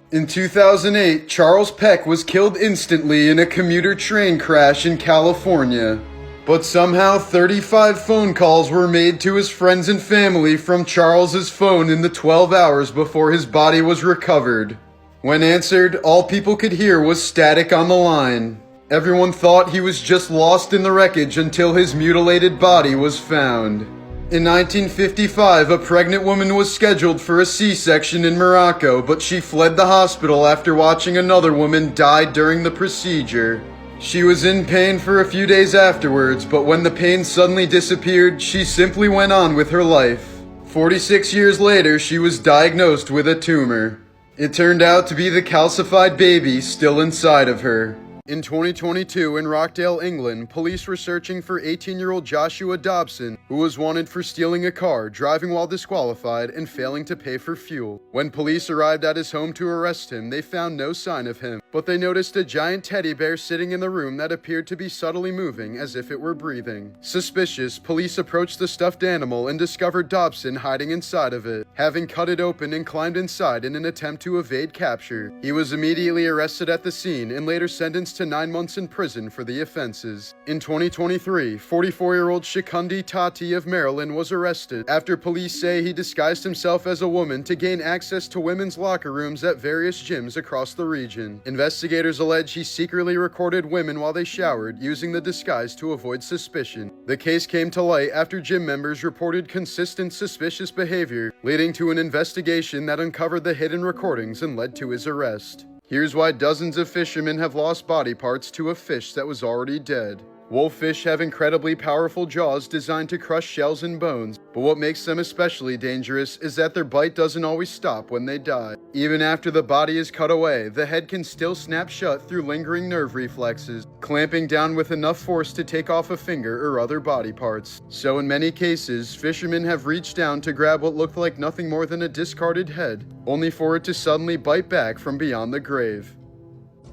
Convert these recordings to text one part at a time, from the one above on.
In 2008, Charles Peck was killed instantly in a commuter train crash in California. But somehow 35 phone calls were made to his friends and family from Charles's phone in the 12 hours before his body was recovered. When answered, all people could hear was static on the line. Everyone thought he was just lost in the wreckage until his mutilated body was found. In 1955, a pregnant woman was scheduled for a C-section in Morocco, but she fled the hospital after watching another woman die during the procedure. She was in pain for a few days afterwards, but when the pain suddenly disappeared, she simply went on with her life. 46 years later, she was diagnosed with a tumor. It turned out to be the calcified baby still inside of her. In 2022, in Rockdale, England, police were searching for 18-year-old Joshua Dobson, who was wanted for stealing a car, driving while disqualified, and failing to pay for fuel. When police arrived at his home to arrest him, they found no sign of him, but they noticed a giant teddy bear sitting in the room that appeared to be subtly moving as if it were breathing. Suspicious, police approached the stuffed animal and discovered Dobson hiding inside of it, having cut it open and climbed inside in an attempt to evade capture. He was immediately arrested at the scene and later sentenced to 9 months in prison for the offenses. In 2023, 44-year-old Shikundi Tati of Maryland was arrested after police say he disguised himself as a woman to gain access to women's locker rooms at various gyms across the region. Investigators allege he secretly recorded women while they showered, using the disguise to avoid suspicion. The case came to light after gym members reported consistent suspicious behavior, leading to an investigation that uncovered the hidden recordings and led to his arrest. Here's why dozens of fishermen have lost body parts to a fish that was already dead. Wolffish have incredibly powerful jaws designed to crush shells and bones, but what makes them especially dangerous is that their bite doesn't always stop when they die. Even after the body is cut away, the head can still snap shut through lingering nerve reflexes, clamping down with enough force to take off a finger or other body parts. So in many cases, fishermen have reached down to grab what looked like nothing more than a discarded head, only for it to suddenly bite back from beyond the grave.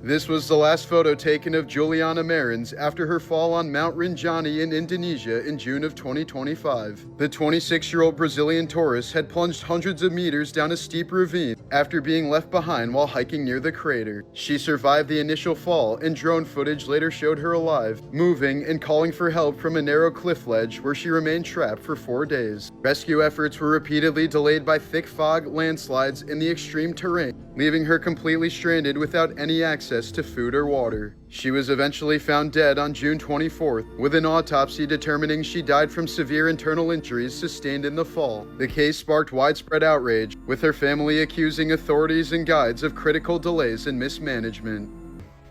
This was the last photo taken of Juliana Marins after her fall on Mount Rinjani in Indonesia in June of 2025. The 26-year-old Brazilian tourist had plunged hundreds of meters down a steep ravine after being left behind while hiking near the crater. She survived the initial fall, and drone footage later showed her alive, moving and calling for help from a narrow cliff ledge where she remained trapped for 4 days. Rescue efforts were repeatedly delayed by thick fog, landslides, and the extreme terrain, leaving her completely stranded without any access to food or water. She was eventually found dead on June 24th, with an autopsy determining she died from severe internal injuries sustained in the fall. The case sparked widespread outrage, with her family accusing authorities and guides of critical delays and mismanagement.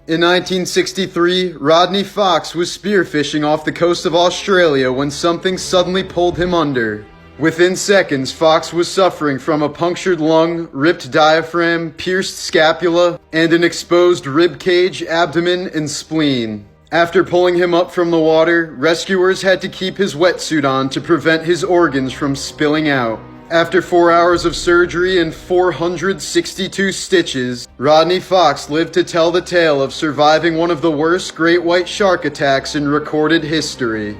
In 1963, Rodney Fox was spearfishing off the coast of Australia when something suddenly pulled him under. Within seconds, Fox was suffering from a punctured lung, ripped diaphragm, pierced scapula, and an exposed rib cage, abdomen, and spleen. After pulling him up from the water, rescuers had to keep his wetsuit on to prevent his organs from spilling out. After 4 hours of surgery and 462 stitches, Rodney Fox lived to tell the tale of surviving one of the worst great white shark attacks in recorded history.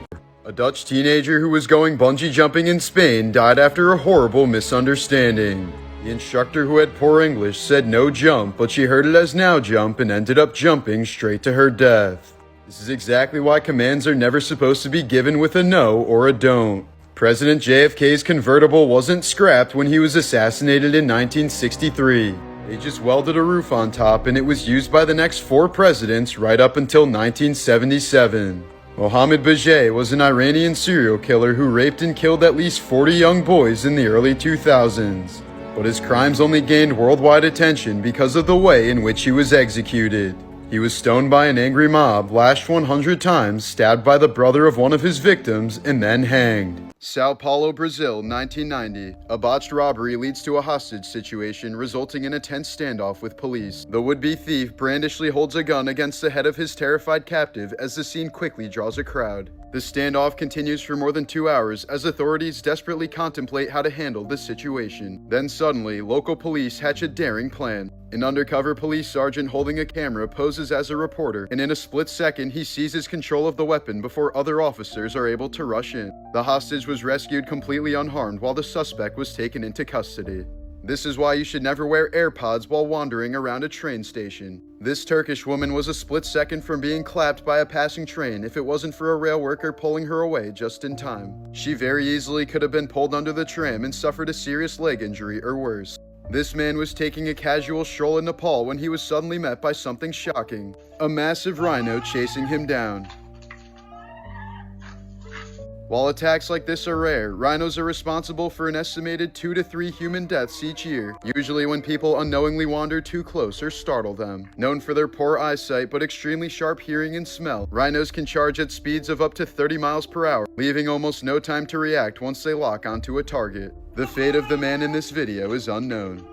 A Dutch teenager who was going bungee jumping in Spain died after a horrible misunderstanding. The instructor, who had poor English, said no jump, but she heard it as now jump and ended up jumping straight to her death. This is exactly why commands are never supposed to be given with a no or a don't. President JFK's convertible wasn't scrapped when he was assassinated in 1963. They just welded a roof on top, and it was used by the next 4 presidents right up until 1977. Mohammed Bajay was an Iranian serial killer who raped and killed at least 40 young boys in the early 2000s. But his crimes only gained worldwide attention because of the way in which he was executed. He was stoned by an angry mob, lashed 100 times, stabbed by the brother of one of his victims, and then hanged. Sao Paulo, Brazil, 1990. A botched robbery leads to a hostage situation, resulting in a tense standoff with police. The would-be thief brandishly holds a gun against the head of his terrified captive as the scene quickly draws a crowd. The standoff continues for more than 2 hours as authorities desperately contemplate how to handle the situation. Then suddenly, local police hatch a daring plan. An undercover police sergeant holding a camera poses as a reporter, and in a split second he seizes control of the weapon before other officers are able to rush in. The hostage was rescued completely unharmed while the suspect was taken into custody. This is why you should never wear AirPods while wandering around a train station. This Turkish woman was a split second from being clapped by a passing train if it wasn't for a rail worker pulling her away just in time. She very easily could have been pulled under the tram and suffered a serious leg injury or worse. This man was taking a casual stroll in Nepal when he was suddenly met by something shocking: a massive rhino chasing him down. While attacks like this are rare, rhinos are responsible for an estimated 2 to 3 human deaths each year, usually when people unknowingly wander too close or startle them. Known for their poor eyesight but extremely sharp hearing and smell, rhinos can charge at speeds of up to 30 miles per hour, leaving almost no time to react once they lock onto a target. The fate of the man in this video is unknown.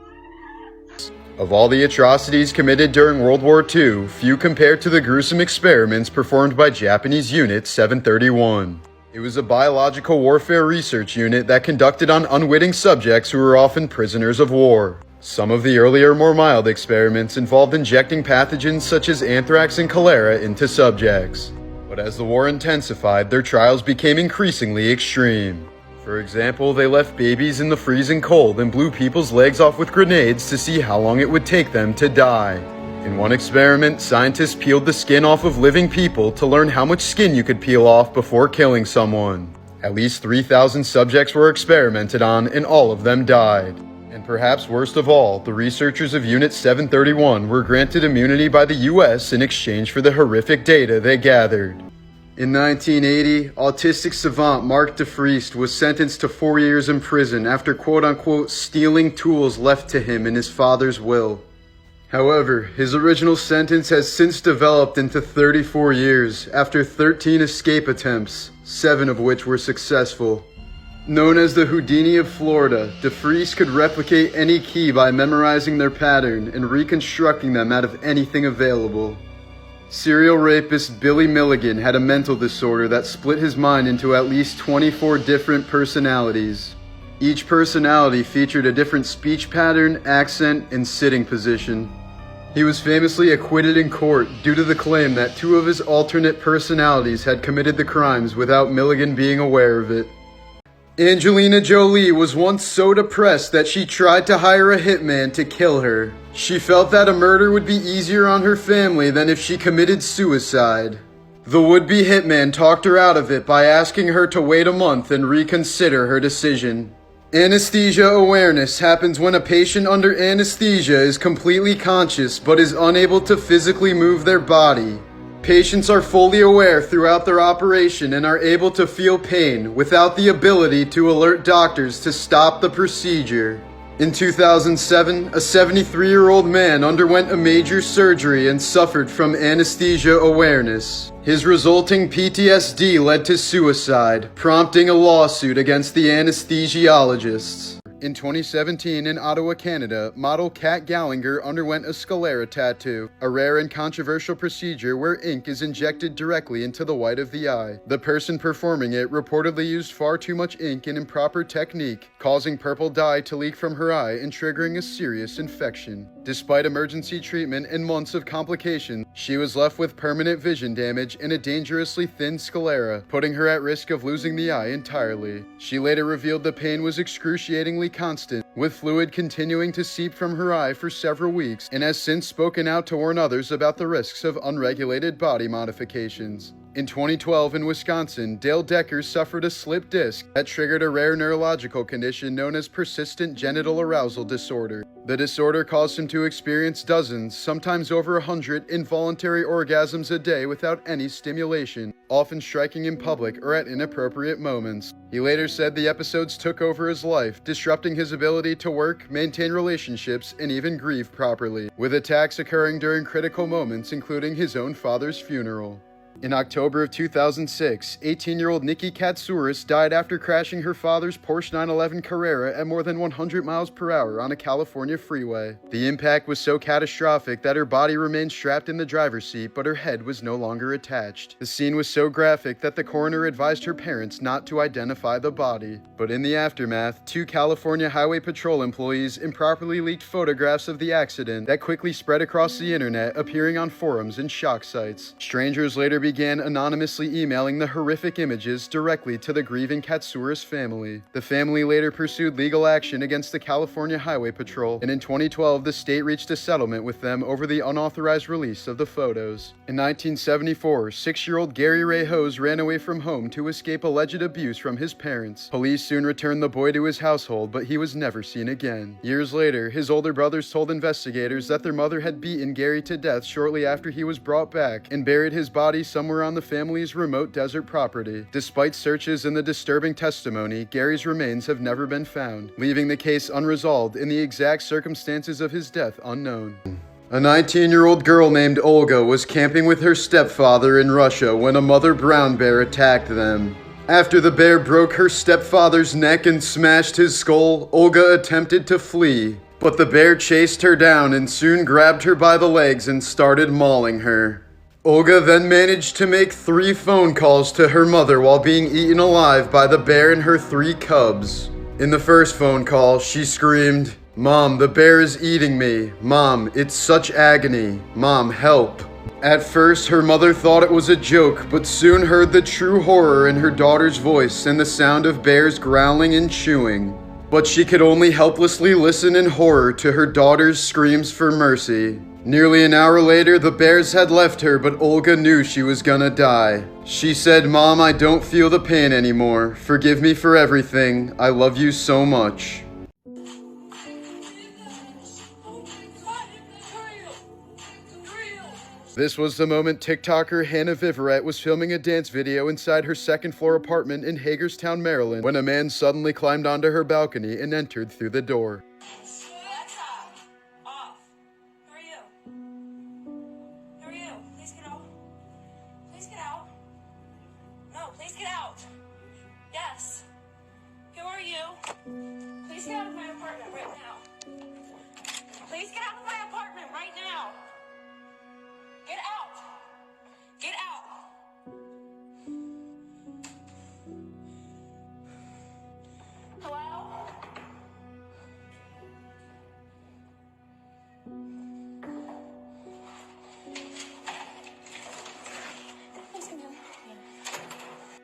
Of all the atrocities committed during World War II, few compare to the gruesome experiments performed by Japanese Unit 731. It was a biological warfare research unit that conducted on unwitting subjects who were often prisoners of war. Some of the earlier, more mild experiments involved injecting pathogens such as anthrax and cholera into subjects. But as the war intensified, their trials became increasingly extreme. For example, they left babies in the freezing cold and blew people's legs off with grenades to see how long it would take them to die. In one experiment, scientists peeled the skin off of living people to learn how much skin you could peel off before killing someone. At least 3,000 subjects were experimented on, and all of them died. And perhaps worst of all, the researchers of Unit 731 were granted immunity by the US in exchange for the horrific data they gathered. In 1980, autistic savant Mark de Vriest was sentenced to 4 years in prison after quote-unquote stealing tools left to him in his father's will. However, his original sentence has since developed into 34 years after 13 escape attempts, 7 of which were successful. Known as the Houdini of Florida, de Vriest could replicate any key by memorizing their pattern and reconstructing them out of anything available. Serial rapist Billy Milligan had a mental disorder that split his mind into at least 24 different personalities. Each personality featured a different speech pattern, accent, and sitting position. He was famously acquitted in court due to the claim that 2 of his alternate personalities had committed the crimes without Milligan being aware of it. Angelina Jolie was once so depressed that she tried to hire a hitman to kill her. She felt that a murder would be easier on her family than if she committed suicide. The would-be hitman talked her out of it by asking her to wait a month and reconsider her decision. Anesthesia awareness happens when a patient under anesthesia is completely conscious but is unable to physically move their body. Patients are fully aware throughout their operation and are able to feel pain without the ability to alert doctors to stop the procedure. In 2007, a 73-year-old man underwent a major surgery and suffered from anesthesia awareness. His resulting PTSD led to suicide, prompting a lawsuit against the anesthesiologists. In 2017, in Ottawa, Canada, model Kat Gallinger underwent a sclera tattoo, a rare and controversial procedure where ink is injected directly into the white of the eye. The person performing it reportedly used far too much ink and improper technique, causing purple dye to leak from her eye and triggering a serious infection. Despite emergency treatment and months of complications, she was left with permanent vision damage and a dangerously thin sclera, putting her at risk of losing the eye entirely. She later revealed the pain was excruciatingly constant, with fluid continuing to seep from her eye for several weeks, and has since spoken out to warn others about the risks of unregulated body modifications. In 2012 in Wisconsin, Dale Decker suffered a slip disc that triggered a rare neurological condition known as persistent genital arousal disorder. The disorder caused him to experience dozens, sometimes over 100, involuntary orgasms a day without any stimulation, often striking in public or at inappropriate moments. He later said the episodes took over his life, disrupting his ability to work, maintain relationships, and even grieve properly, with attacks occurring during critical moments, including his own father's funeral. In October of 2006, 18-year-old Nikki Katsouris died after crashing her father's Porsche 911 Carrera at more than 100 miles per hour on a California freeway. The impact was so catastrophic that her body remained strapped in the driver's seat, but her head was no longer attached. The scene was so graphic that the coroner advised her parents not to identify the body. But in the aftermath, 2 California Highway Patrol employees improperly leaked photographs of the accident that quickly spread across the internet, appearing on forums and shock sites. Strangers later began began anonymously emailing the horrific images directly to the grieving Katsouris family. The family later pursued legal action against the California Highway Patrol, and in 2012 the state reached a settlement with them over the unauthorized release of the photos. In 1974, 6-year-old Gary Ray Hose ran away from home to escape alleged abuse from his parents. Police soon returned the boy to his household, but he was never seen again. Years later, his older brothers told investigators that their mother had beaten Gary to death shortly after he was brought back and buried his body somewhere on the family's remote desert property. Despite searches and the disturbing testimony, Gary's remains have never been found, leaving the case unresolved and the exact circumstances of his death unknown. A 19-year-old girl named Olga was camping with her stepfather in Russia when a mother brown bear attacked them. After the bear broke her stepfather's neck and smashed his skull, Olga attempted to flee. But the bear chased her down and soon grabbed her by the legs and started mauling her. Olga then managed to make 3 phone calls to her mother while being eaten alive by the bear and her 3 cubs. In the first phone call, she screamed, "Mom, the bear is eating me. Mom, it's such agony. Mom, help." At first, her mother thought it was a joke, but soon heard the true horror in her daughter's voice and the sound of bears growling and chewing. But she could only helplessly listen in horror to her daughter's screams for mercy. Nearly an hour later, the bears had left her, but Olga knew she was gonna die. She said, "Mom, I don't feel the pain anymore. Forgive me for everything. I love you so much." This was the moment TikToker Hannah Viverette was filming a dance video inside her second-floor apartment in Hagerstown, Maryland, when a man suddenly climbed onto her balcony and entered through the door.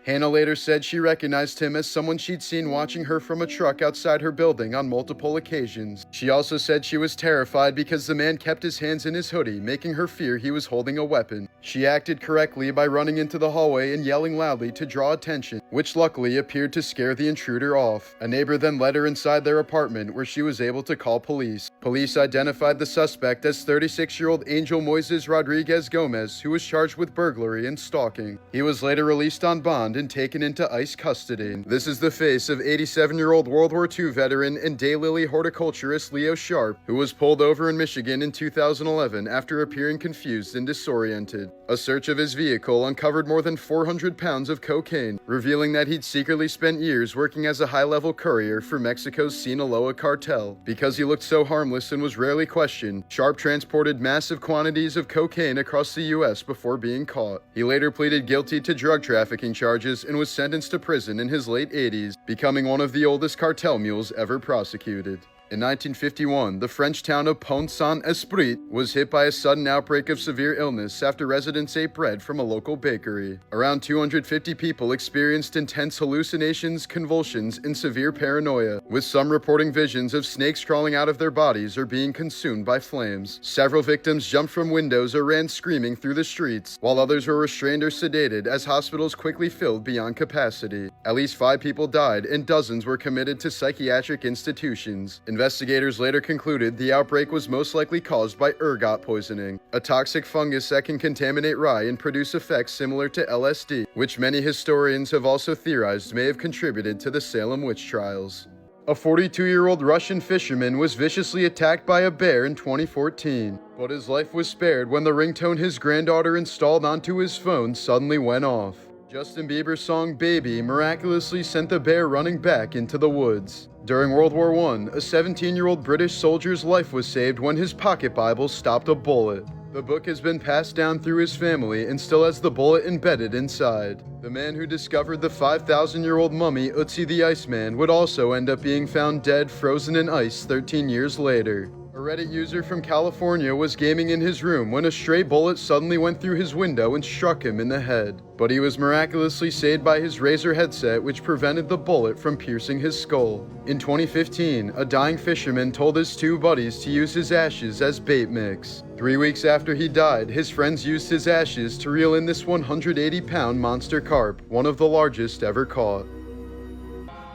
Hannah later said she recognized him as someone she'd seen watching her from a truck outside her building on multiple occasions. She also said she was terrified because the man kept his hands in his hoodie, making her fear he was holding a weapon. She acted correctly by running into the hallway and yelling loudly to draw attention, which luckily appeared to scare the intruder off. A neighbor then led her inside their apartment, where she was able to call police. Police identified the suspect as 36-year-old Angel Moises Rodriguez Gomez, who was charged with burglary and stalking. He was later released on bond and taken into ICE custody. This is the face of 87-year-old World War II veteran and daylily horticulturist Leo Sharp, who was pulled over in Michigan in 2011 after appearing confused and disoriented. A search of his vehicle uncovered more than 400 pounds of cocaine, revealing that he'd secretly spent years working as a high-level courier for Mexico's Sinaloa cartel. Because he looked so harmless and was rarely questioned, Sharp transported massive quantities of cocaine across the U.S. before being caught. He later pleaded guilty to drug trafficking charges and was sentenced to prison in his late 80s, becoming one of the oldest cartel mules ever prosecuted. In 1951, the French town of Pont-Saint-Esprit was hit by a sudden outbreak of severe illness after residents ate bread from a local bakery. Around 250 people experienced intense hallucinations, convulsions, and severe paranoia, with some reporting visions of snakes crawling out of their bodies or being consumed by flames. Several victims jumped from windows or ran screaming through the streets, while others were restrained or sedated as hospitals quickly filled beyond capacity. At least 5 people died and dozens were committed to psychiatric institutions. Investigators later concluded the outbreak was most likely caused by ergot poisoning, a toxic fungus that can contaminate rye and produce effects similar to LSD, which many historians have also theorized may have contributed to the Salem witch trials. A 42-year-old Russian fisherman was viciously attacked by a bear in 2014, but his life was spared when the ringtone his granddaughter installed onto his phone suddenly went off. Justin Bieber's song Baby miraculously sent the bear running back into the woods. During World War I, a 17-year-old British soldier's life was saved when his pocket Bible stopped a bullet. The book has been passed down through his family and still has the bullet embedded inside. The man who discovered the 5,000-year-old mummy Ötzi the Iceman would also end up being found dead, frozen in ice 13 years later. Reddit user from California was gaming in his room when a stray bullet suddenly went through his window and struck him in the head. But he was miraculously saved by his Razer headset, which prevented the bullet from piercing his skull. In 2015, a dying fisherman told his two buddies to use his ashes as bait mix. 3 weeks after he died, his friends used his ashes to reel in this 180-pound monster carp, one of the largest ever caught.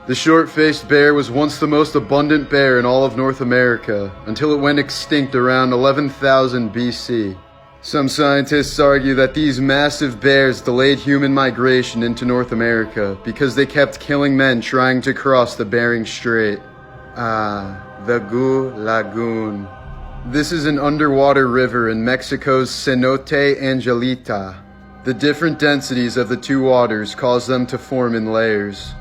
The short-faced bear was once the most abundant bear in all of North America, until it went extinct around 11,000 BC. Some scientists argue that these massive bears delayed human migration into North America because they kept killing men trying to cross the Bering Strait. The Goo Lagoon. This is an underwater river in Mexico's Cenote Angelita. The different densities of the two waters cause them to form in layers.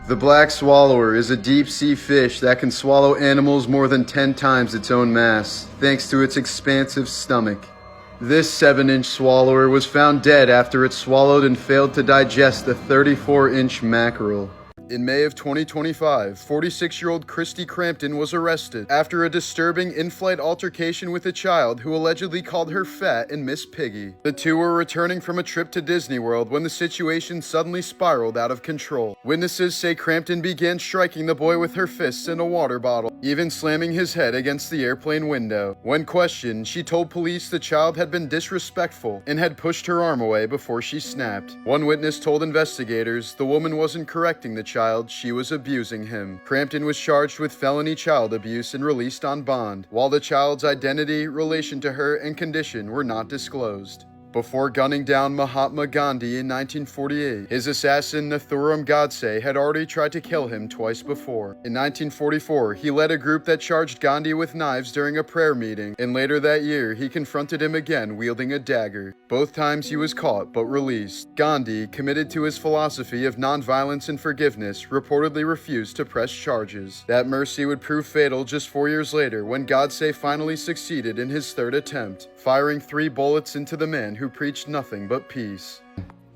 The black swallower is a deep-sea fish that can swallow animals more than 10 times its own mass, thanks to its expansive stomach. This 7-inch swallower was found dead after it swallowed and failed to digest a 34-inch mackerel. In May of 2025, 46-year-old Christy Crampton was arrested after a disturbing in-flight altercation with a child who allegedly called her fat and Miss Piggy. The two were returning from a trip to Disney World when the situation suddenly spiraled out of control. Witnesses say Crampton began striking the boy with her fists and a water bottle, even slamming his head against the airplane window. When questioned, she told police the child had been disrespectful and had pushed her arm away before she snapped. One witness told investigators the woman wasn't correcting the child, she was abusing him. Crampton was charged with felony child abuse and released on bond, while the child's identity, relation to her, and condition were not disclosed. Before gunning down Mahatma Gandhi in 1948, his assassin Nathuram Godse had already tried to kill him twice before. In 1944, he led a group that charged Gandhi with knives during a prayer meeting, and later that year, he confronted him again wielding a dagger. Both times he was caught but released. Gandhi, committed to his philosophy of nonviolence and forgiveness, reportedly refused to press charges. That mercy would prove fatal just 4 years later when Godse finally succeeded in his third attempt, firing 3 bullets into the man who preached nothing but peace.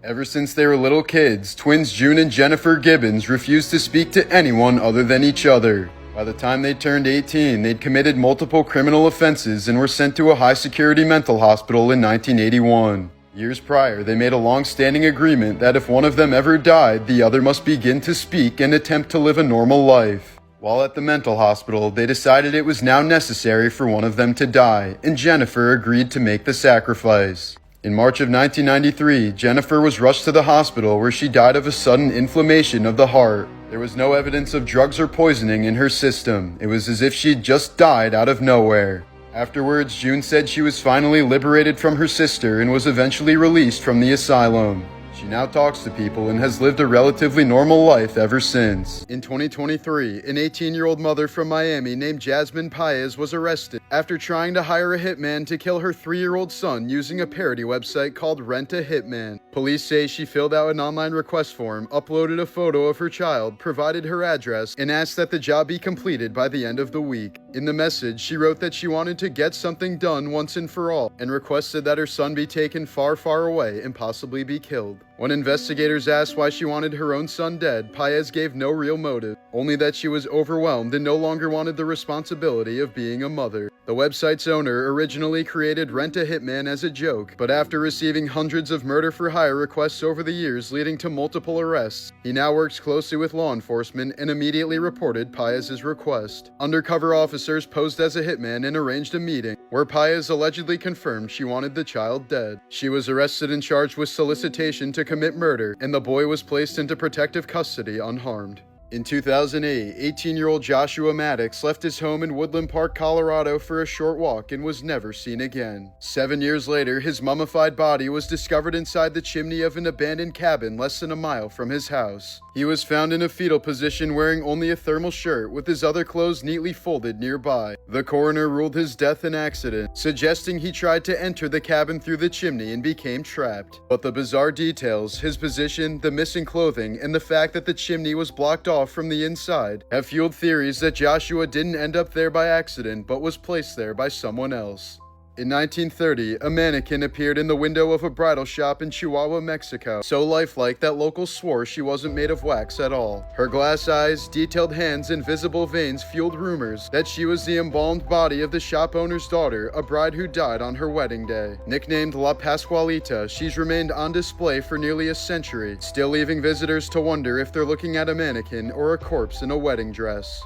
Ever since they were little kids, twins June and Jennifer Gibbons refused to speak to anyone other than each other. By the time they turned 18, they'd committed multiple criminal offenses and were sent to a high-security mental hospital in 1981. Years prior, they made a long-standing agreement that if one of them ever died, the other must begin to speak and attempt to live a normal life. While at the mental hospital, they decided it was now necessary for one of them to die, and Jennifer agreed to make the sacrifice. In March of 1993, Jennifer was rushed to the hospital where she died of a sudden inflammation of the heart. There was no evidence of drugs or poisoning in her system. It was as if she'd just died out of nowhere. Afterwards, June said she was finally liberated from her sister and was eventually released from the asylum. She now talks to people and has lived a relatively normal life ever since. In 2023, an 18-year-old mother from Miami named Jasmine Paez was arrested after trying to hire a hitman to kill her 3-year-old son using a parody website called Rent a Hitman. Police say she filled out an online request form, uploaded a photo of her child, provided her address, and asked that the job be completed by the end of the week. In the message, she wrote that she wanted to get something done once and for all, and requested that her son be taken far, far away and possibly be killed. When investigators asked why she wanted her own son dead, Paez gave no real motive, only that she was overwhelmed and no longer wanted the responsibility of being a mother. The website's owner originally created Rent a Hitman as a joke, but after receiving hundreds of murder-for-hire requests over the years leading to multiple arrests, he now works closely with law enforcement and immediately reported Paez's request. Undercover officers posed as a hitman and arranged a meeting, where Paez allegedly confirmed she wanted the child dead. She was arrested and charged with solicitation to commit murder, and the boy was placed into protective custody unharmed. In 2008, 18-year-old Joshua Maddox left his home in Woodland Park, Colorado for a short walk and was never seen again. 7 years later, his mummified body was discovered inside the chimney of an abandoned cabin less than a mile from his house. He was found in a fetal position wearing only a thermal shirt with his other clothes neatly folded nearby. The coroner ruled his death an accident, suggesting he tried to enter the cabin through the chimney and became trapped. But the bizarre details, his position, the missing clothing, and the fact that the chimney was blocked off from the inside have fueled theories that Joshua didn't end up there by accident but was placed there by someone else. In 1930, a mannequin appeared in the window of a bridal shop in Chihuahua, Mexico, so lifelike that locals swore she wasn't made of wax at all. Her glass eyes, detailed hands, and visible veins fueled rumors that she was the embalmed body of the shop owner's daughter, a bride who died on her wedding day. Nicknamed La Pascualita, she's remained on display for nearly a century, still leaving visitors to wonder if they're looking at a mannequin or a corpse in a wedding dress.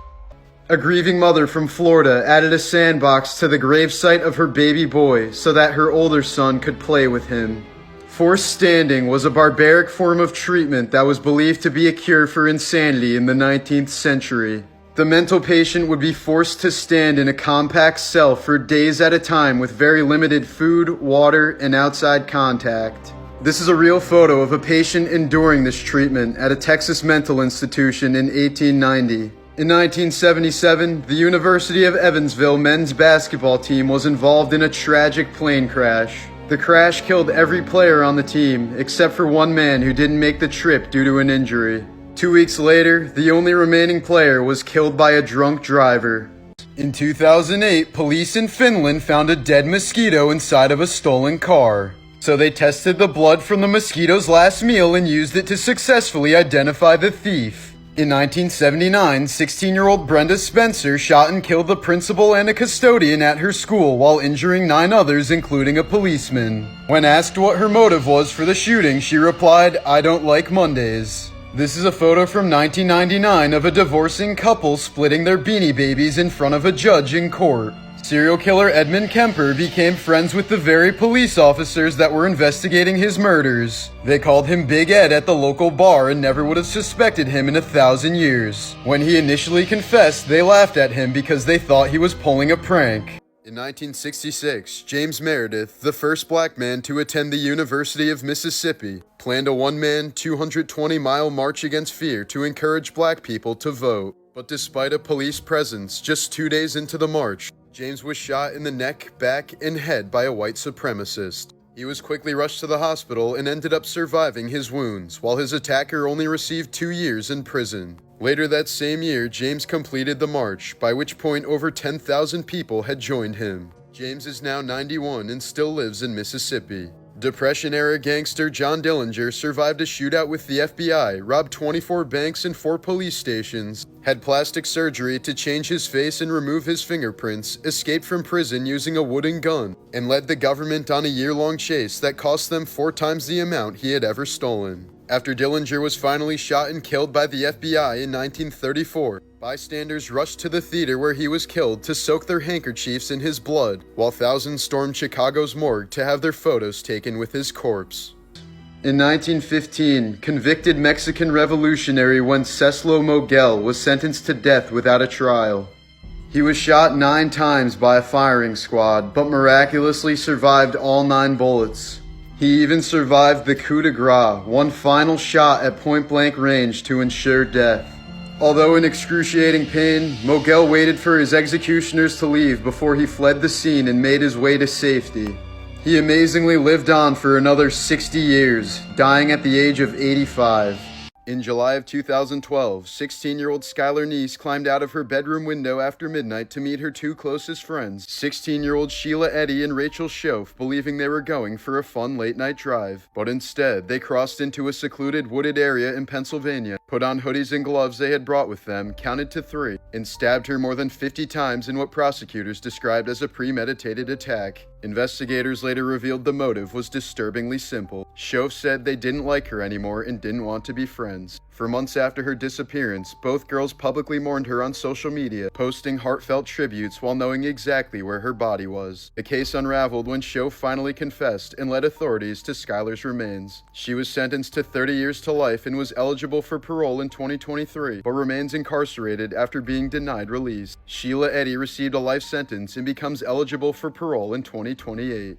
A grieving mother from Florida added a sandbox to the gravesite of her baby boy so that her older son could play with him. Forced standing was a barbaric form of treatment that was believed to be a cure for insanity in the 19th century. The mental patient would be forced to stand in a compact cell for days at a time with very limited food, water, and outside contact. This is a real photo of a patient enduring this treatment at a Texas mental institution in 1890. In 1977, the University of Evansville men's basketball team was involved in a tragic plane crash. The crash killed every player on the team, except for one man who didn't make the trip due to an injury. 2 weeks later, the only remaining player was killed by a drunk driver. In 2008, police in Finland found a dead mosquito inside of a stolen car. So they tested the blood from the mosquito's last meal and used it to successfully identify the thief. In 1979, 16-year-old Brenda Spencer shot and killed the principal and a custodian at her school while injuring 9 others, including a policeman. When asked what her motive was for the shooting, she replied, "I don't like Mondays." This is a photo from 1999 of a divorcing couple splitting their Beanie Babies in front of a judge in court. Serial killer Edmund Kemper became friends with the very police officers that were investigating his murders. They called him Big Ed at the local bar and never would have suspected him in 1,000 years. When he initially confessed, they laughed at him because they thought he was pulling a prank. In 1966, James Meredith, the first black man to attend the University of Mississippi, planned a one-man, 220-mile march against fear to encourage black people to vote. But despite a police presence just 2 days into the march, James was shot in the neck, back, and head by a white supremacist. He was quickly rushed to the hospital and ended up surviving his wounds, while his attacker only received 2 years in prison. Later that same year, James completed the march, by which point over 10,000 people had joined him. James is now 91 and still lives in Mississippi. Depression-era gangster John Dillinger survived a shootout with the FBI, robbed 24 banks and 4 police stations, had plastic surgery to change his face and remove his fingerprints, escaped from prison using a wooden gun, and led the government on a year-long chase that cost them 4 times the amount he had ever stolen. After Dillinger was finally shot and killed by the FBI in 1934, bystanders rushed to the theater where he was killed to soak their handkerchiefs in his blood, while thousands stormed Chicago's morgue to have their photos taken with his corpse. In 1915, convicted Mexican revolutionary Wenceslas Moguel was sentenced to death without a trial. He was shot 9 times by a firing squad, but miraculously survived all 9 bullets. He even survived the coup de grace, one final shot at point-blank range to ensure death. Although in excruciating pain, Moguel waited for his executioners to leave before he fled the scene and made his way to safety. He amazingly lived on for another 60 years, dying at the age of 85. In July of 2012, 16-year-old Skylar Neese climbed out of her bedroom window after midnight to meet her 2 closest friends, 16-year-old Sheila Eddy and Rachel Schoaf, believing they were going for a fun late-night drive. But instead, they crossed into a secluded wooded area in Pennsylvania, put on hoodies and gloves they had brought with them, counted to 3, and stabbed her more than 50 times in what prosecutors described as a premeditated attack. Investigators later revealed the motive was disturbingly simple. Schoaf said they didn't like her anymore and didn't want to be friends. For months after her disappearance, both girls publicly mourned her on social media, posting heartfelt tributes while knowing exactly where her body was. The case unraveled when Schoaf finally confessed and led authorities to Skylar's remains. She was sentenced to 30 years to life and was eligible for parole in 2023, but remains incarcerated after being denied release. Sheila Eddy received a life sentence and becomes eligible for parole in 2028.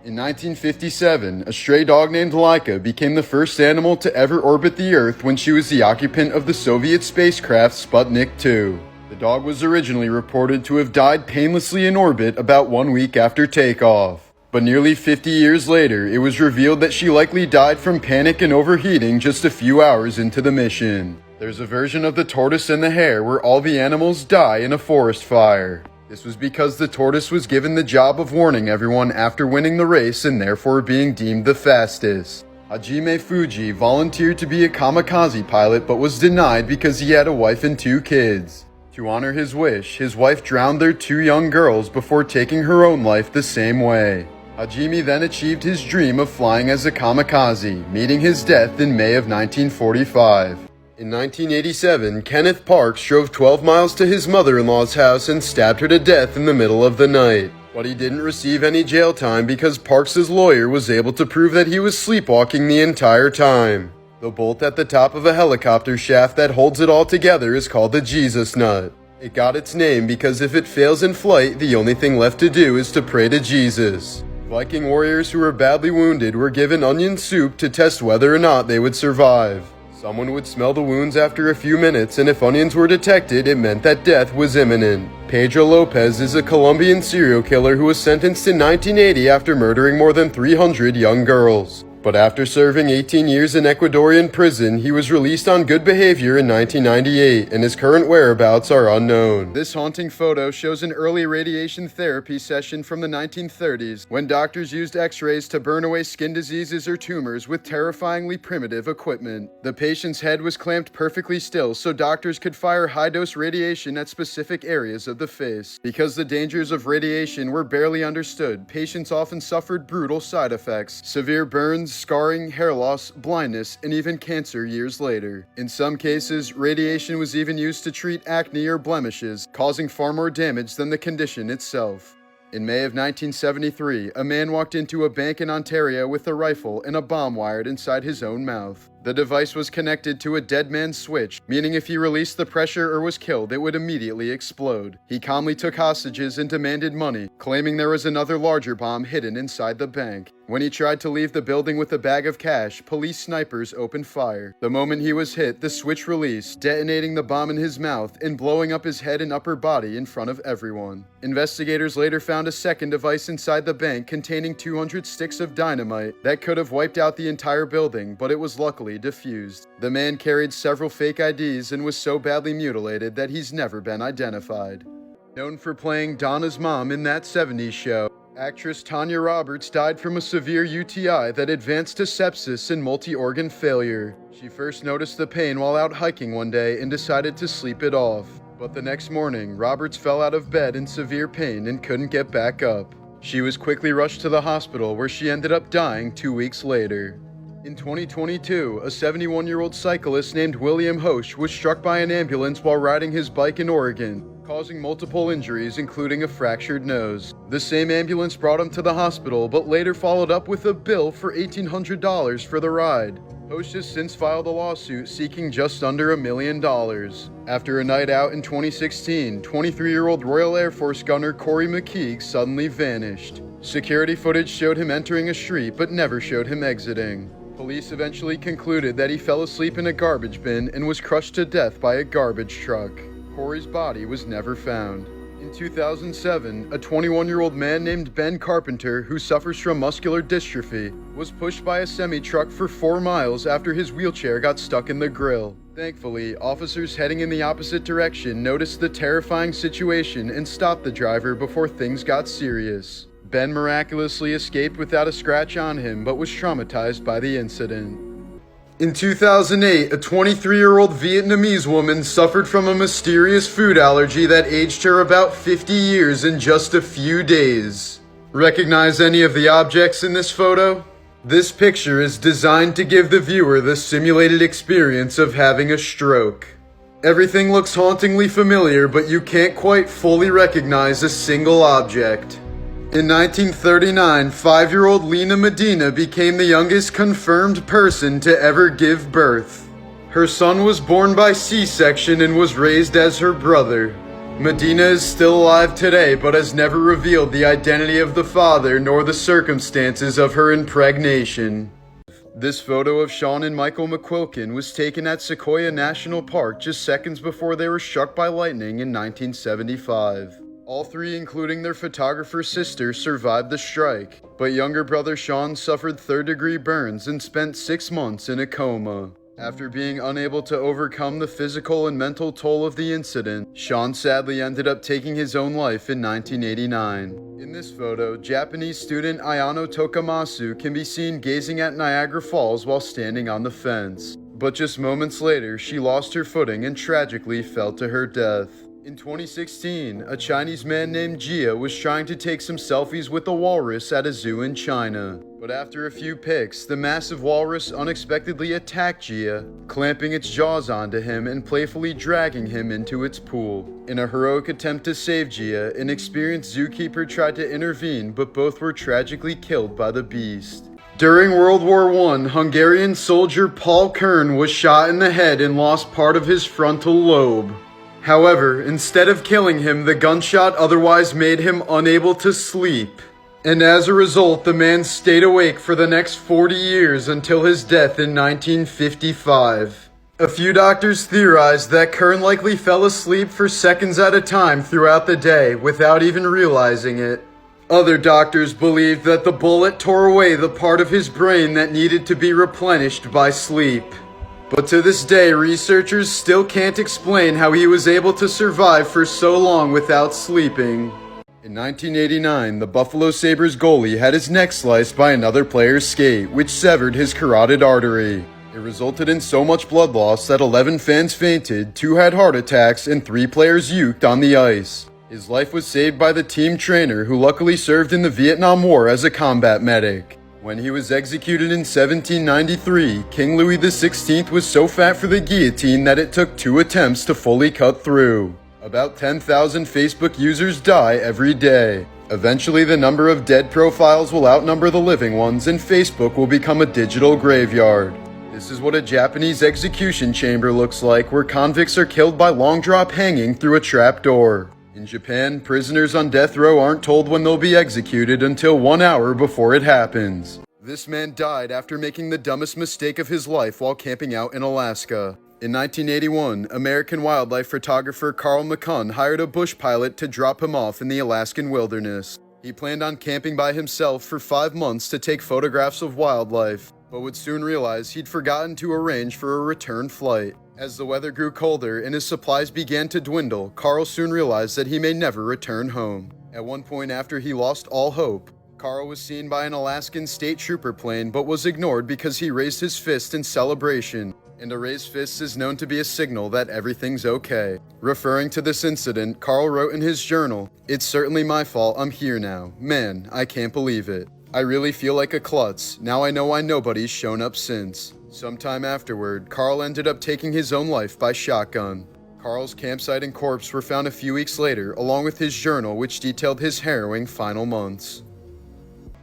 In 1957, a stray dog named Laika became the first animal to ever orbit the Earth when she was the occupant of the Soviet spacecraft Sputnik 2. The dog was originally reported to have died painlessly in orbit about 1 week after takeoff. But nearly 50 years later, it was revealed that she likely died from panic and overheating just a few hours into the mission. There's a version of The Tortoise and the Hare where all the animals die in a forest fire. This was because the tortoise was given the job of warning everyone after winning the race and therefore being deemed the fastest. Hajime Fuji volunteered to be a kamikaze pilot but was denied because he had a wife and 2 kids. To honor his wish, his wife drowned their 2 young girls before taking her own life the same way. Hajime then achieved his dream of flying as a kamikaze, meeting his death in May of 1945. In 1987, Kenneth Parks drove 12 miles to his mother-in-law's house and stabbed her to death in the middle of the night. But he didn't receive any jail time because Parks' lawyer was able to prove that he was sleepwalking the entire time. The bolt at the top of a helicopter shaft that holds it all together is called the Jesus nut. It got its name because if it fails in flight, the only thing left to do is to pray to Jesus. Viking warriors who were badly wounded were given onion soup to test whether or not they would survive. Someone would smell the wounds after a few minutes, and if onions were detected, it meant that death was imminent. Pedro Lopez is a Colombian serial killer who was sentenced in 1980 after murdering more than 300 young girls. But after serving 18 years in Ecuadorian prison, he was released on good behavior in 1998, and his current whereabouts are unknown. This haunting photo shows an early radiation therapy session from the 1930s, when doctors used x-rays to burn away skin diseases or tumors with terrifyingly primitive equipment. The patient's head was clamped perfectly still so doctors could fire high-dose radiation at specific areas of the face. Because the dangers of radiation were barely understood, patients often suffered brutal side effects, severe burns, scarring, hair loss, blindness, and even cancer years later. In some cases, radiation was even used to treat acne or blemishes, causing far more damage than the condition itself. In May of 1973, a man walked into a bank in Ontario with a rifle and a bomb wired inside his own mouth. The device was connected to a dead man's switch, meaning if he released the pressure or was killed, it would immediately explode. He calmly took hostages and demanded money, claiming there was another larger bomb hidden inside the bank. When he tried to leave the building with a bag of cash, police snipers opened fire. The moment he was hit, the switch released, detonating the bomb in his mouth and blowing up his head and upper body in front of everyone. Investigators later found a second device inside the bank containing 200 sticks of dynamite that could have wiped out the entire building, but it was luckily defused. The man carried several fake IDs and was so badly mutilated that he's never been identified. Known for playing Donna's mom in That 70s Show, actress Tanya Roberts died from a severe UTI that advanced to sepsis and multi-organ failure. She first noticed the pain while out hiking one day and decided to sleep it off. But the next morning, Roberts fell out of bed in severe pain and couldn't get back up. She was quickly rushed to the hospital where she ended up dying 2 weeks later. In 2022, a 71-year-old cyclist named William Hosch was struck by an ambulance while riding his bike in Oregon, causing multiple injuries, including a fractured nose. The same ambulance brought him to the hospital, but later followed up with a bill for $1,800 for the ride. Hosch has since filed a lawsuit seeking just under $1 million. After a night out in 2016, 23-year-old Royal Air Force gunner Corey McKeague suddenly vanished. Security footage showed him entering a street, but never showed him exiting. Police eventually concluded that he fell asleep in a garbage bin and was crushed to death by a garbage truck. Corey's body was never found. In 2007, a 21-year-old man named Ben Carpenter, who suffers from muscular dystrophy, was pushed by a semi-truck for 4 miles after his wheelchair got stuck in the grill. Thankfully, officers heading in the opposite direction noticed the terrifying situation and stopped the driver before things got serious. Ben miraculously escaped without a scratch on him, but was traumatized by the incident. In 2008, a 23-year-old Vietnamese woman suffered from a mysterious food allergy that aged her about 50 years in just a few days. Recognize any of the objects in this photo? This picture is designed to give the viewer the simulated experience of having a stroke. Everything looks hauntingly familiar, but you can't quite fully recognize a single object. In 1939, 5-year-old Lena Medina became the youngest confirmed person to ever give birth. Her son was born by C-section and was raised as her brother. Medina is still alive today, but has never revealed the identity of the father nor the circumstances of her impregnation. This photo of Sean and Michael McQuilkin was taken at Sequoia National Park just seconds before they were struck by lightning in 1975. All 3, including their photographer's sister, survived the strike, but younger brother Sean suffered third-degree burns and spent 6 months in a coma. After being unable to overcome the physical and mental toll of the incident, Sean sadly ended up taking his own life in 1989. In this photo, Japanese student Ayano Tokamasu can be seen gazing at Niagara Falls while standing on the fence. But just moments later, she lost her footing and tragically fell to her death. In 2016, a Chinese man named Jia was trying to take some selfies with a walrus at a zoo in China. But after a few pics, the massive walrus unexpectedly attacked Jia, clamping its jaws onto him and playfully dragging him into its pool. In a heroic attempt to save Jia, an experienced zookeeper tried to intervene, but both were tragically killed by the beast. During World War I, Hungarian soldier Paul Kern was shot in the head and lost part of his frontal lobe. However, instead of killing him, the gunshot otherwise made him unable to sleep. And as a result, the man stayed awake for the next 40 years until his death in 1955. A few doctors theorized that Kern likely fell asleep for seconds at a time throughout the day without even realizing it. Other doctors believed that the bullet tore away the part of his brain that needed to be replenished by sleep. But to this day, researchers still can't explain how he was able to survive for so long without sleeping. In 1989, the Buffalo Sabres goalie had his neck sliced by another player's skate, which severed his carotid artery. It resulted in so much blood loss that 11 fans fainted, 2 had heart attacks, and 3 players uked on the ice. His life was saved by the team trainer, who luckily served in the Vietnam War as a combat medic. When he was executed in 1793, King Louis XVI was so fat for the guillotine that it took 2 attempts to fully cut through. About 10,000 Facebook users die every day. Eventually, the number of dead profiles will outnumber the living ones, and Facebook will become a digital graveyard. This is what a Japanese execution chamber looks like, where convicts are killed by long drop hanging through a trap door. In Japan, prisoners on death row aren't told when they'll be executed until 1 hour before it happens. This man died after making the dumbest mistake of his life while camping out in Alaska. In 1981, American wildlife photographer Carl McCunn hired a bush pilot to drop him off in the Alaskan wilderness. He planned on camping by himself for 5 months to take photographs of wildlife, but would soon realize he'd forgotten to arrange for a return flight. As the weather grew colder and his supplies began to dwindle, Carl soon realized that he may never return home. At one point after he lost all hope, Carl was seen by an Alaskan state trooper plane but was ignored because he raised his fist in celebration. And a raised fist is known to be a signal that everything's okay. Referring to this incident, Carl wrote in his journal, "It's certainly my fault I'm here now. Man, I can't believe it. I really feel like a klutz. Now I know why nobody's shown up since." Sometime afterward, Carl ended up taking his own life by shotgun. Carl's campsite and corpse were found a few weeks later, along with his journal, which detailed his harrowing final months.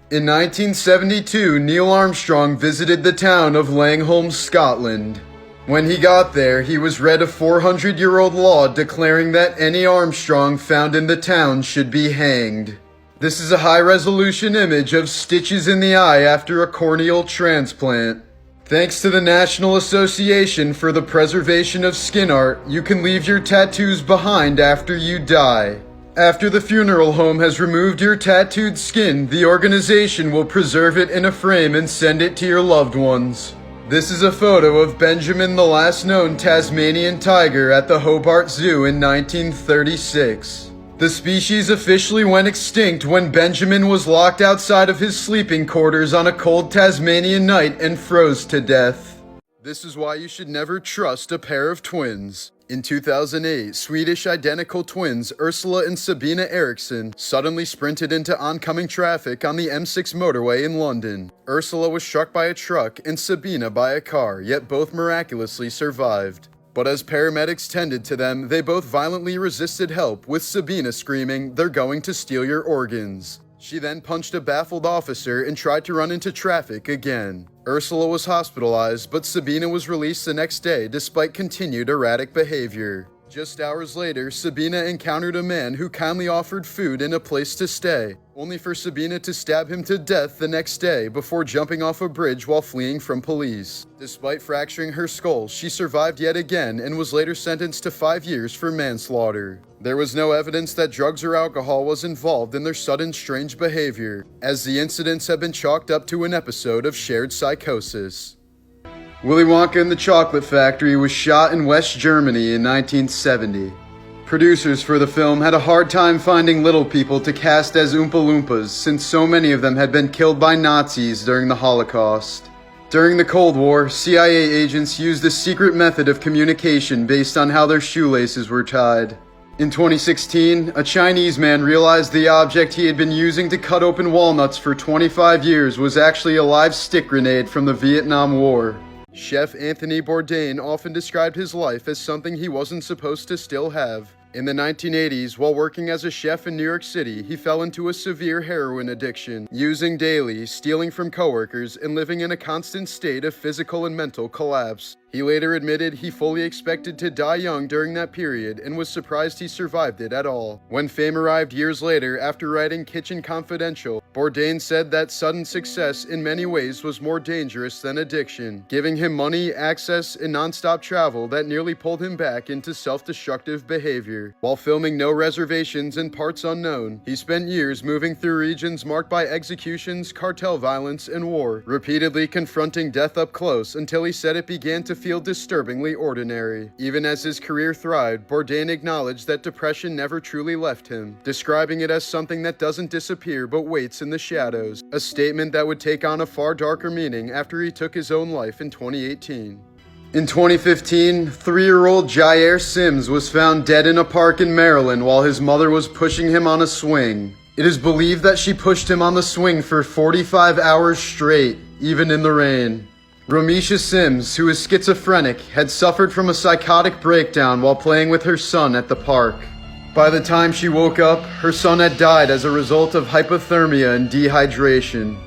In 1972, Neil Armstrong visited the town of Langholm, Scotland. When he got there, he was read a 400-year-old law declaring that any Armstrong found in the town should be hanged. This is a high-resolution image of stitches in the eye after a corneal transplant. Thanks to the National Association for the Preservation of Skin Art, you can leave your tattoos behind after you die. After the funeral home has removed your tattooed skin, the organization will preserve it in a frame and send it to your loved ones. This is a photo of Benjamin, the last known Tasmanian tiger, at the Hobart Zoo in 1936. The species officially went extinct when Benjamin was locked outside of his sleeping quarters on a cold Tasmanian night and froze to death. This is why you should never trust a pair of twins. In 2008, Swedish identical twins Ursula and Sabina Eriksson suddenly sprinted into oncoming traffic on the M6 motorway in London. Ursula was struck by a truck and Sabina by a car, yet both miraculously survived. But as paramedics tended to them, they both violently resisted help, with Sabina screaming, "They're going to steal your organs." She then punched a baffled officer and tried to run into traffic again. Ursula was hospitalized, but Sabina was released the next day despite continued erratic behavior. Just hours later, Sabina encountered a man who kindly offered food and a place to stay, only for Sabina to stab him to death the next day before jumping off a bridge while fleeing from police. Despite fracturing her skull, she survived yet again and was later sentenced to 5 years for manslaughter. There was no evidence that drugs or alcohol was involved in their sudden strange behavior, as the incidents have been chalked up to an episode of shared psychosis. Willy Wonka and the Chocolate Factory was shot in West Germany in 1970. Producers for the film had a hard time finding little people to cast as Oompa Loompas since so many of them had been killed by Nazis during the Holocaust. During the Cold War, CIA agents used a secret method of communication based on how their shoelaces were tied. In 2016, a Chinese man realized the object he had been using to cut open walnuts for 25 years was actually a live stick grenade from the Vietnam War. Chef Anthony Bourdain often described his life as something he wasn't supposed to still have. In the 1980s, while working as a chef in New York City, he fell into a severe heroin addiction, using daily, stealing from coworkers, and living in a constant state of physical and mental collapse. He later admitted he fully expected to die young during that period and was surprised he survived it at all. When fame arrived years later after writing Kitchen Confidential, Bourdain said that sudden success in many ways was more dangerous than addiction, giving him money, access, and non-stop travel that nearly pulled him back into self-destructive behavior. While filming No Reservations and Parts Unknown, he spent years moving through regions marked by executions, cartel violence, and war, repeatedly confronting death up close until he said it began to feel disturbingly ordinary. Even as his career thrived, Bourdain acknowledged that depression never truly left him, describing it as something that doesn't disappear but waits in the shadows, a statement that would take on a far darker meaning after he took his own life in 2018. In 2015, 3-year-old Jair Sims was found dead in a park in Maryland while his mother was pushing him on a swing. It is believed that she pushed him on the swing for 45 hours straight, even in the rain. Romisha Sims, who is schizophrenic, had suffered from a psychotic breakdown while playing with her son at the park. By the time she woke up, her son had died as a result of hypothermia and dehydration.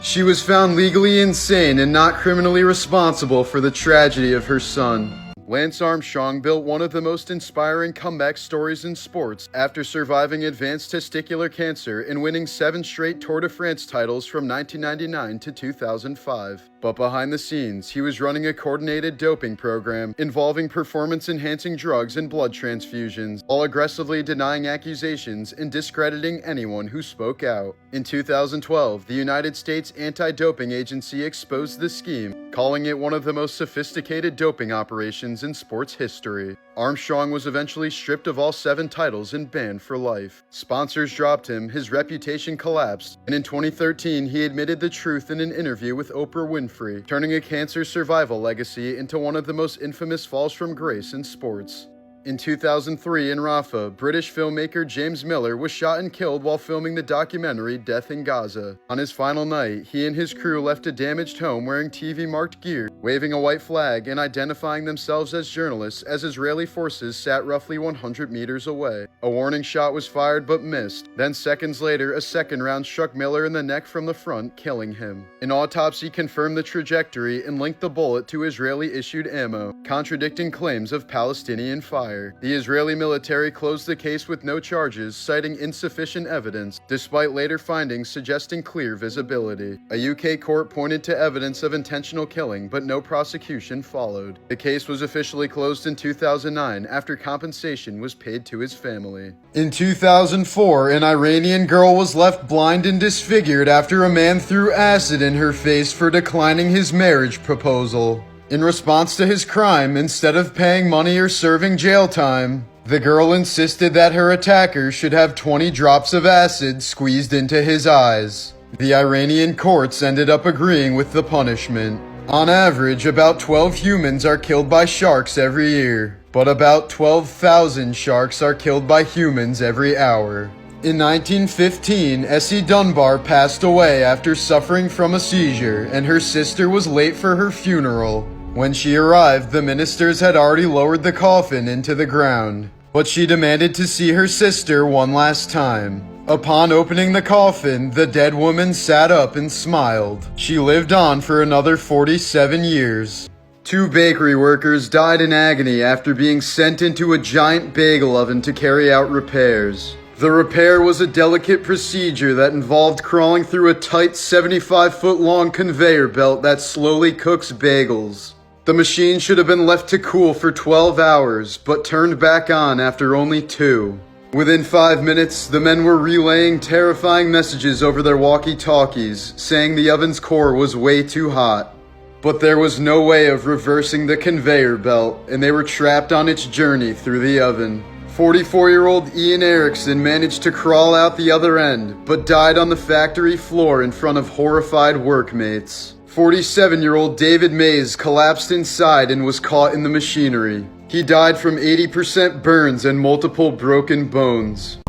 She was found legally insane and not criminally responsible for the tragedy of her son. Lance Armstrong built one of the most inspiring comeback stories in sports after surviving advanced testicular cancer and winning 7 straight Tour de France titles from 1999 to 2005. But behind the scenes, he was running a coordinated doping program involving performance-enhancing drugs and blood transfusions, while aggressively denying accusations and discrediting anyone who spoke out. In 2012, the United States Anti-Doping Agency exposed the scheme, calling it one of the most sophisticated doping operations in sports history. Armstrong was eventually stripped of all 7 titles and banned for life. Sponsors dropped him, his reputation collapsed, and in 2013 he admitted the truth in an interview with Oprah Winfrey, turning a cancer survival legacy into one of the most infamous falls from grace in sports. In 2003 in Rafah, British filmmaker James Miller was shot and killed while filming the documentary Death in Gaza. On his final night, he and his crew left a damaged home wearing TV-marked gear, waving a white flag and identifying themselves as journalists as Israeli forces sat roughly 100 meters away. A warning shot was fired but missed. Then seconds later, a second round struck Miller in the neck from the front, killing him. An autopsy confirmed the trajectory and linked the bullet to Israeli-issued ammo, contradicting claims of Palestinian fire. The Israeli military closed the case with no charges, citing insufficient evidence, despite later findings suggesting clear visibility. A UK court pointed to evidence of intentional killing, but no prosecution followed. The case was officially closed in 2009 after compensation was paid to his family. In 2004, an Iranian girl was left blind and disfigured after a man threw acid in her face for declining his marriage proposal. In response to his crime, instead of paying money or serving jail time, the girl insisted that her attacker should have 20 drops of acid squeezed into his eyes. The Iranian courts ended up agreeing with the punishment. On average, about 12 humans are killed by sharks every year, but about 12,000 sharks are killed by humans every hour. In 1915, Essie Dunbar passed away after suffering from a seizure, and her sister was late for her funeral. When she arrived, the ministers had already lowered the coffin into the ground, but she demanded to see her sister one last time. Upon opening the coffin, the dead woman sat up and smiled. She lived on for another 47 years. 2 bakery workers died in agony after being sent into a giant bagel oven to carry out repairs. The repair was a delicate procedure that involved crawling through a tight 75-foot-long conveyor belt that slowly cooks bagels. The machine should have been left to cool for 12 hours, but turned back on after only 2. Within 5 minutes, the men were relaying terrifying messages over their walkie-talkies, saying the oven's core was way too hot. But there was no way of reversing the conveyor belt, and they were trapped on its journey through the oven. 44-year-old Ian Erickson managed to crawl out the other end, but died on the factory floor in front of horrified workmates. 47-year-old David Mays collapsed inside and was caught in the machinery. He died from 80% burns and multiple broken bones.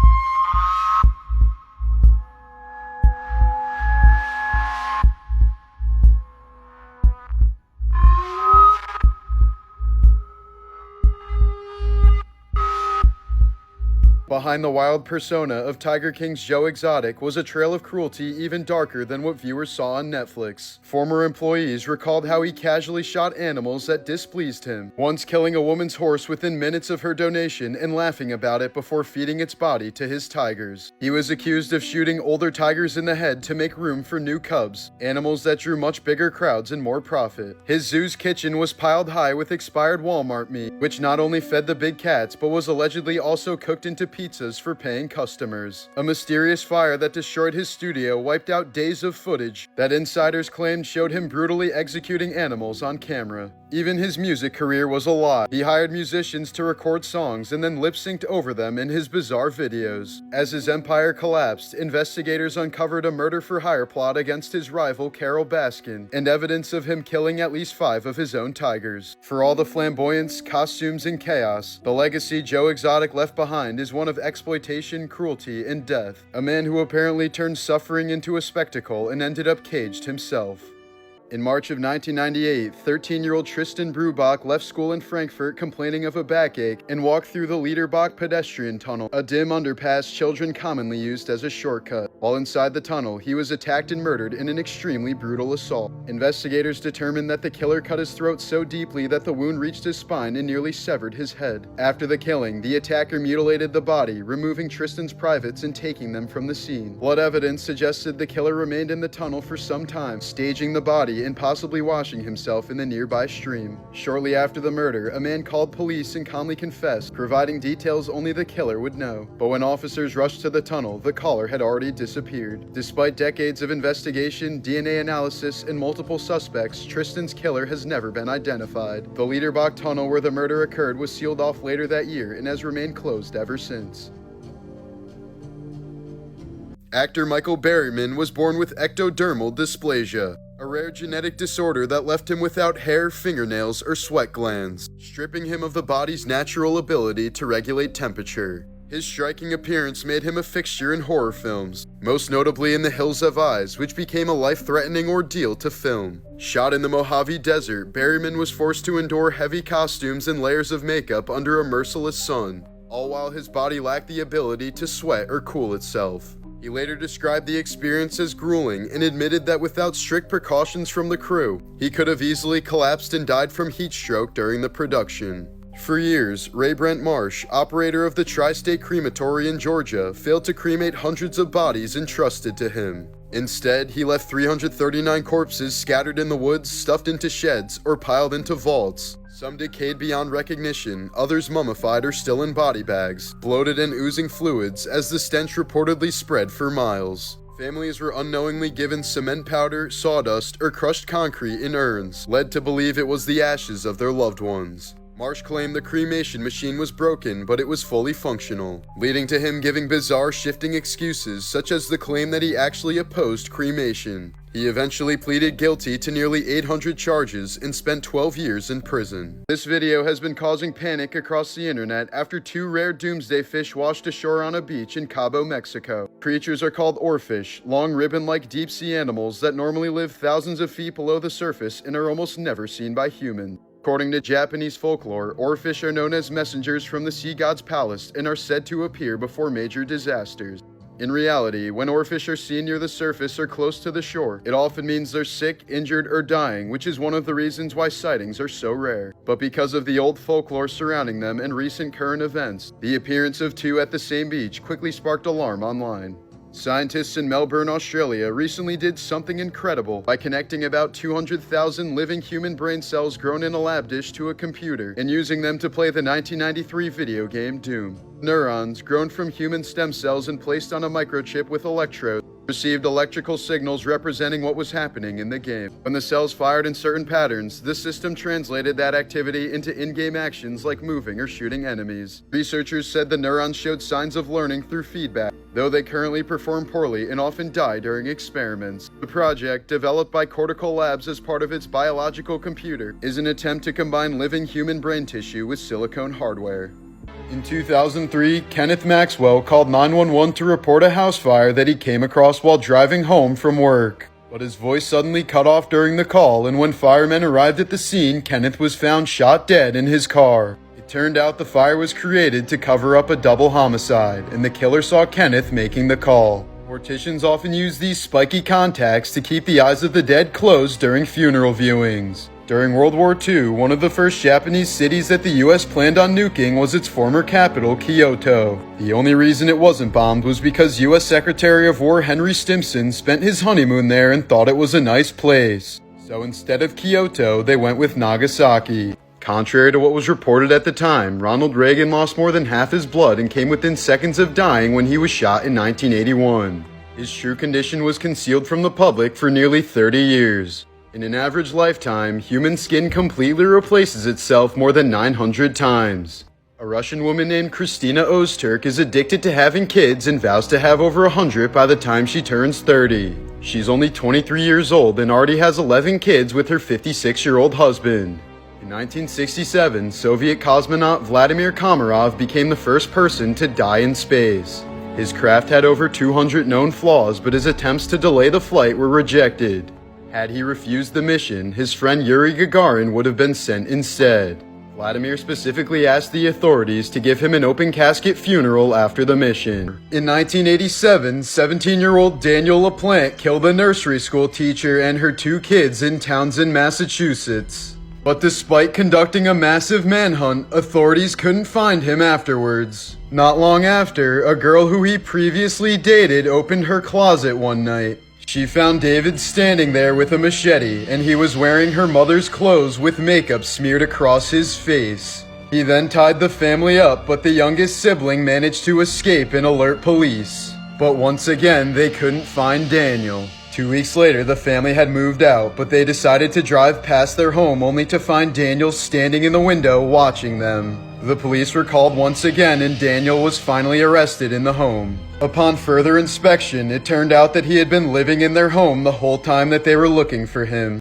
Behind the wild persona of Tiger King's Joe Exotic was a trail of cruelty even darker than what viewers saw on Netflix. Former employees recalled how he casually shot animals that displeased him, once killing a woman's horse within minutes of her donation and laughing about it before feeding its body to his tigers. He was accused of shooting older tigers in the head to make room for new cubs, animals that drew much bigger crowds and more profit. His zoo's kitchen was piled high with expired Walmart meat, which not only fed the big cats but was allegedly also cooked into pizzas for paying customers. A mysterious fire that destroyed his studio wiped out days of footage that insiders claimed showed him brutally executing animals on camera. Even his music career was a lie. He hired musicians to record songs and then lip-synced over them in his bizarre videos. As his empire collapsed, investigators uncovered a murder-for-hire plot against his rival Carol Baskin and evidence of him killing at least 5 of his own tigers. For all the flamboyance, costumes, and chaos, the legacy Joe Exotic left behind is one of exploitation, cruelty, and death. A man who apparently turned suffering into a spectacle and ended up caged himself. In March of 1998, 13-year-old Tristan Brubach left school in Frankfurt complaining of a backache and walked through the Liederbach pedestrian tunnel, a dim underpass children commonly used as a shortcut. While inside the tunnel, he was attacked and murdered in an extremely brutal assault. Investigators determined that the killer cut his throat so deeply that the wound reached his spine and nearly severed his head. After the killing, the attacker mutilated the body, removing Tristan's privates and taking them from the scene. Blood evidence suggested the killer remained in the tunnel for some time, staging the body and possibly washing himself in the nearby stream. Shortly after the murder, a man called police and calmly confessed, providing details only the killer would know. But when officers rushed to the tunnel, the caller had already disappeared. Despite decades of investigation, DNA analysis, and multiple suspects, Tristan's killer has never been identified. The Liederbach tunnel where the murder occurred was sealed off later that year and has remained closed ever since. Actor Michael Berryman was born with ectodermal dysplasia, a rare genetic disorder that left him without hair, fingernails, or sweat glands, stripping him of the body's natural ability to regulate temperature. His striking appearance made him a fixture in horror films, most notably in The Hills Have Eyes, which became a life-threatening ordeal to film. Shot in the Mojave Desert, Berryman was forced to endure heavy costumes and layers of makeup under a merciless sun, all while his body lacked the ability to sweat or cool itself. He later described the experience as grueling and admitted that without strict precautions from the crew, he could have easily collapsed and died from heat stroke during the production. For years, Ray Brent Marsh, operator of the Tri-State Crematory in Georgia, failed to cremate hundreds of bodies entrusted to him. Instead, he left 339 corpses scattered in the woods, stuffed into sheds, or piled into vaults. Some decayed beyond recognition, others mummified or still in body bags, bloated and oozing fluids as the stench reportedly spread for miles. Families were unknowingly given cement powder, sawdust, or crushed concrete in urns, led to believe it was the ashes of their loved ones. Marsh claimed the cremation machine was broken, but it was fully functional, leading to him giving bizarre shifting excuses such as the claim that he actually opposed cremation. He eventually pleaded guilty to nearly 800 charges and spent 12 years in prison. This video has been causing panic across the internet after 2 rare doomsday fish washed ashore on a beach in Cabo, Mexico. Creatures are called oarfish, long ribbon-like deep-sea animals that normally live thousands of feet below the surface and are almost never seen by humans. According to Japanese folklore, oarfish are known as messengers from the sea god's palace and are said to appear before major disasters. In reality, when oarfish are seen near the surface or close to the shore, it often means they're sick, injured, or dying, which is one of the reasons why sightings are so rare. But because of the old folklore surrounding them and recent current events, the appearance of 2 at the same beach quickly sparked alarm online. Scientists in Melbourne, Australia recently did something incredible by connecting about 200,000 living human brain cells grown in a lab dish to a computer and using them to play the 1993 video game Doom. Neurons, grown from human stem cells and placed on a microchip with electrodes, received electrical signals representing what was happening in the game. When the cells fired in certain patterns, the system translated that activity into in-game actions like moving or shooting enemies. Researchers said the neurons showed signs of learning through feedback, though they currently perform poorly and often die during experiments. The project, developed by Cortical Labs as part of its biological computer, is an attempt to combine living human brain tissue with silicone hardware. In 2003, Kenneth Maxwell called 911 to report a house fire that he came across while driving home from work. But his voice suddenly cut off during the call, and when firemen arrived at the scene, Kenneth was found shot dead in his car. It turned out the fire was created to cover up a double homicide, and the killer saw Kenneth making the call. Morticians often use these spiky contacts to keep the eyes of the dead closed during funeral viewings. During World War II, one of the first Japanese cities that the US planned on nuking was its former capital, Kyoto. The only reason it wasn't bombed was because US Secretary of War Henry Stimson spent his honeymoon there and thought it was a nice place. So instead of Kyoto, they went with Nagasaki. Contrary to what was reported at the time, Ronald Reagan lost more than half his blood and came within seconds of dying when he was shot in 1981. His true condition was concealed from the public for nearly 30 years. In an average lifetime, human skin completely replaces itself more than 900 times. A Russian woman named Kristina Ozturk is addicted to having kids and vows to have over 100 by the time she turns 30. She's only 23 years old and already has 11 kids with her 56-year-old husband. In 1967, Soviet cosmonaut Vladimir Komarov became the first person to die in space. His craft had over 200 known flaws, but his attempts to delay the flight were rejected. Had he refused the mission, his friend Yuri Gagarin would have been sent instead. Vladimir specifically asked the authorities to give him an open casket funeral after the mission. In 1987, 17-year-old Daniel LaPlante killed a nursery school teacher and her 2 kids in Townsend, Massachusetts. But despite conducting a massive manhunt, authorities couldn't find him afterwards. Not long after, a girl who he previously dated opened her closet one night. She found David standing there with a machete, and he was wearing her mother's clothes with makeup smeared across his face. He then tied the family up, but the youngest sibling managed to escape and alert police. But once again, they couldn't find Daniel. 2 weeks later, the family had moved out, but they decided to drive past their home only to find Daniel standing in the window watching them. The police were called once again, and Daniel was finally arrested in the home. Upon further inspection, it turned out that he had been living in their home the whole time that they were looking for him.